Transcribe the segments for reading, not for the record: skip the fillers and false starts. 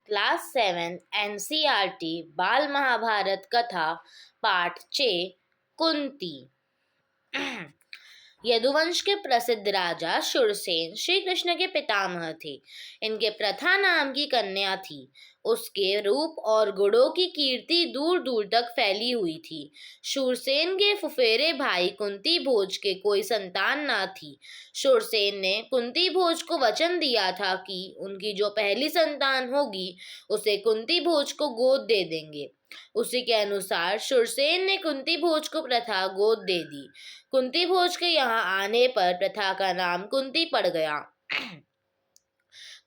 Class 7 NCERT बाल महाभारत कथा पाठ 6 कुंती। यदुवंश के प्रसिद्ध राजा शूरसेन श्री कृष्ण के पितामह थे। इनके प्रथा नाम की कन्या थी। उसके रूप और गुणों की कीर्ति दूर दूर तक फैली हुई थी। शूरसेन के फुफेरे भाई कुंती भोज के कोई संतान ना थी। शूरसेन ने कुंती भोज को वचन दिया था कि उनकी जो पहली संतान होगी उसे कुंती भोज को गोद दे देंगे। उसी के अनुसार शूरसेन ने कुंती भोज को प्रथा गोद दे दी। कुंती भोज के यहाँ आने पर प्रथा का नाम कुंती पड़ गया।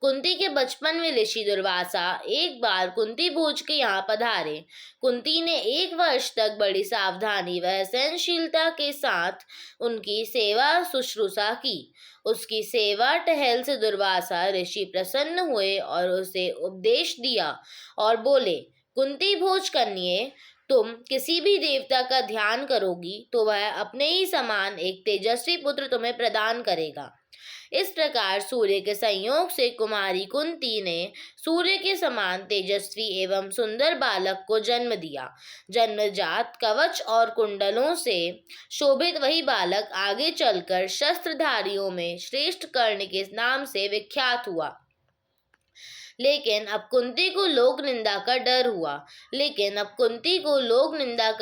कुंती के बचपन में ऋषि दुर्वासा एक बार कुंती भोज के यहाँ पधारे। कुंती ने 1 वर्ष तक बड़ी सावधानी व सहनशीलता के साथ उनकी सेवा शुश्रूषा की। उसकी सेवा टहल से दुर्वासा ऋषि प्रसन्न हुए और उसे उपदेश दिया और बोले, कुंती भोज कन्ये, तुम किसी भी देवता का ध्यान करोगी तो वह अपने ही समान एक तेजस्वी पुत्र तुम्हें प्रदान करेगा। इस प्रकार सूर्य के संयोग से कुमारी कुंती ने सूर्य के समान तेजस्वी एवं सुंदर बालक को जन्म दिया। जन्मजात कवच और कुंडलों से शोभित वही बालक आगे चलकर शस्त्रधारियों में श्रेष्ठ कर्ण के नाम से विख्यात हुआ। लेकिन अब कुंती को लोक निंदा का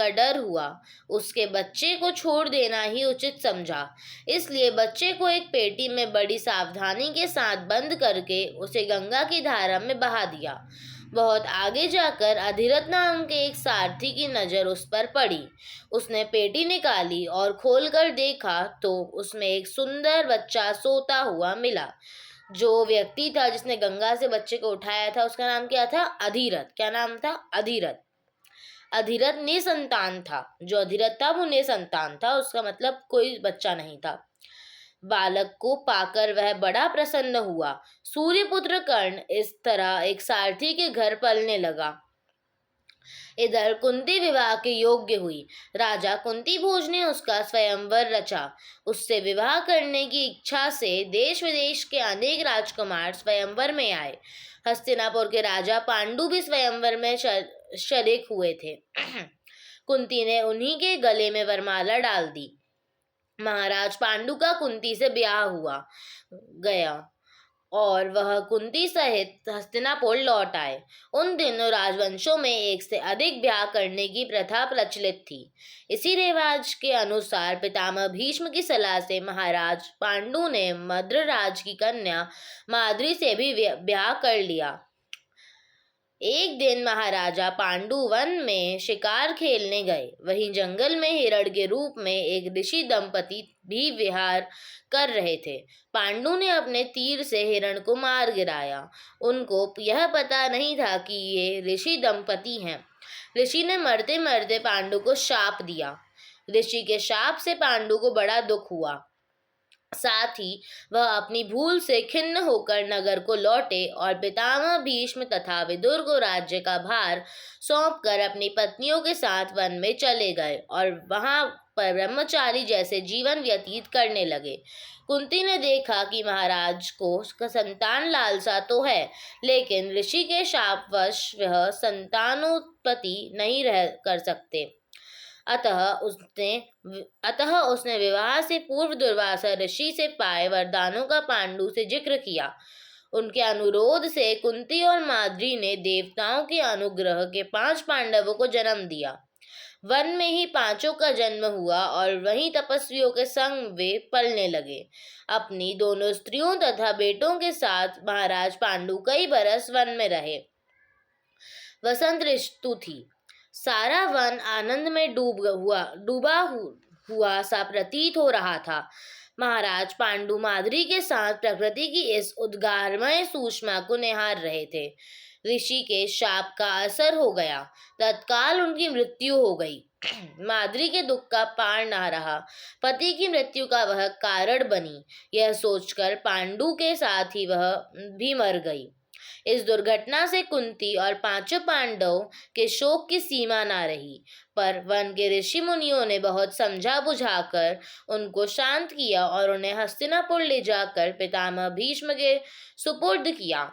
डर हुआ। उसके बच्चे को छोड़ देना ही उचित समझा। इसलिए बच्चे को एक पेटी में बड़ी सावधानी के साथ बंद करके उसे गंगा की धारा में बहा दिया। बहुत आगे जाकर अधिरथ नाम के एक सारथी की नजर उस पर पड़ी। उसने पेटी निकाली और खोलकर देखा तो उसमें एक सुंदर बच्चा सोता हुआ मिला। जो व्यक्ति था जिसने गंगा से बच्चे को उठाया था उसका नाम क्या था? अधिरथ। क्या नाम था? अधिरथ। अधिरथ निसंतान था। जो अधिरथ था वो निसंतान था, उसका मतलब कोई बच्चा नहीं था। बालक को पाकर वह बड़ा प्रसन्न हुआ। सूर्यपुत्र कर्ण इस तरह एक सारथी के घर पलने लगा। इधर कुंती विवाह के योग्य हुई। राजा कुंती भोज ने उसका स्वयंवर रचा। उससे विवाह करने की इच्छा से देश विदेश के अनेक राजकुमार स्वयंवर में आए। हस्तिनापुर के राजा पांडु भी स्वयंवर में शरीक हुए थे। कुंती ने उन्हीं के गले में वरमाला डाल दी। महाराज पांडु का कुंती से ब्याह हुआ गया और वह कुंती सहित हस्तिनापुर लौट आए। उन दिनों राजवंशों में एक से अधिक ब्याह करने की प्रथा प्रचलित थी। इसी रिवाज के अनुसार पितामह भीष्म की सलाह से महाराज पांडु ने मद्रराज की कन्या माद्री से भी ब्याह कर लिया। एक दिन महाराजा पांडु वन में शिकार खेलने गए। वहीं जंगल में हिरण के रूप में एक ऋषि दंपति भी विहार कर रहे थे। पांडु ने अपने तीर से हिरण को मार गिराया। उनको यह पता नहीं था कि ये ऋषि दंपति हैं। ऋषि ने मरते मरते पांडु को शाप दिया। ऋषि के शाप से पांडु को बड़ा दुख हुआ। साथ ही वह अपनी भूल से खिन्न होकर नगर को लौटे और पितामह भीष्म तथा विदुर को राज्य का भार सौंपकर अपनी पत्नियों के साथ वन में चले गए और वहां पर ब्रह्मचारी जैसे जीवन व्यतीत करने लगे। कुंती ने देखा कि महाराज को संतान लालसा तो है, लेकिन ऋषि के शापवश वह संतानोत्पत्ति नहीं रह कर सकते। अतः उसने विवाह से पूर्व दुर्वासा ऋषि से पाए वरदानों का पांडु से जिक्र किया। उनके अनुरोध से कुंती और माद्री ने देवताओं के अनुग्रह के 5 पांडवों को जन्म दिया। वन में ही 5 का जन्म हुआ और वहीं तपस्वियों के संग वे पलने लगे। अपनी दोनों स्त्रियों तथा बेटों के साथ महाराज पांडु कई बरस वन में रहे। वसंत ऋतु थी। सारा वन आनंद में डूबा हुआ सा प्रतीत हो रहा था। महाराज पांडु माद्री के साथ प्रकृति की इस उद्गारमय सूक्ष्मा को निहार रहे थे। ऋषि के शाप का असर हो गया। तत्काल उनकी मृत्यु हो गई। माद्री के दुख का पार न रहा। पति की मृत्यु का वह कारण बनी। यह सोचकर पांडु के साथ ही वह भी मर गई। इस दुर्घटना से कुंती और 5 पांडवों के शोक की सीमा न रही, पर वन के ऋषि मुनियों ने बहुत समझा बुझाकर उनको शांत किया और उन्हें हस्तिनापुर ले जाकर पितामह भीष्म के सुपुर्द किया।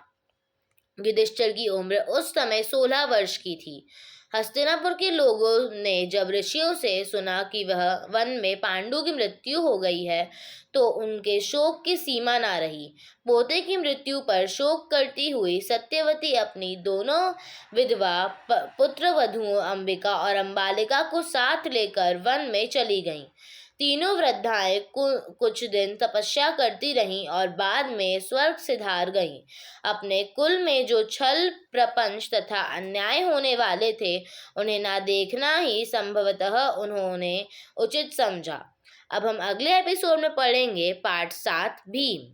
युधिष्ठिर की उम्र उस समय 16 वर्ष की थी। हस्तिनापुर के लोगों ने जब ऋषियों से सुना कि वह वन में पांडु की मृत्यु हो गई है, तो उनके शोक की सीमा ना रही। पोते की मृत्यु पर शोक करती हुई सत्यवती अपनी दोनों विधवा पुत्र वधुओं अंबिका और अंबालिका को साथ लेकर वन में चली गईं। तीनों वृद्धाएं कुछ दिन तपस्या करती रहीं और बाद में स्वर्ग सिधार गईं। अपने कुल में जो छल प्रपंच तथा अन्याय होने वाले थे, उन्हें ना देखना ही संभवतः उन्होंने उचित समझा। अब हम अगले एपिसोड में पढ़ेंगे पार्ट 7 भीम।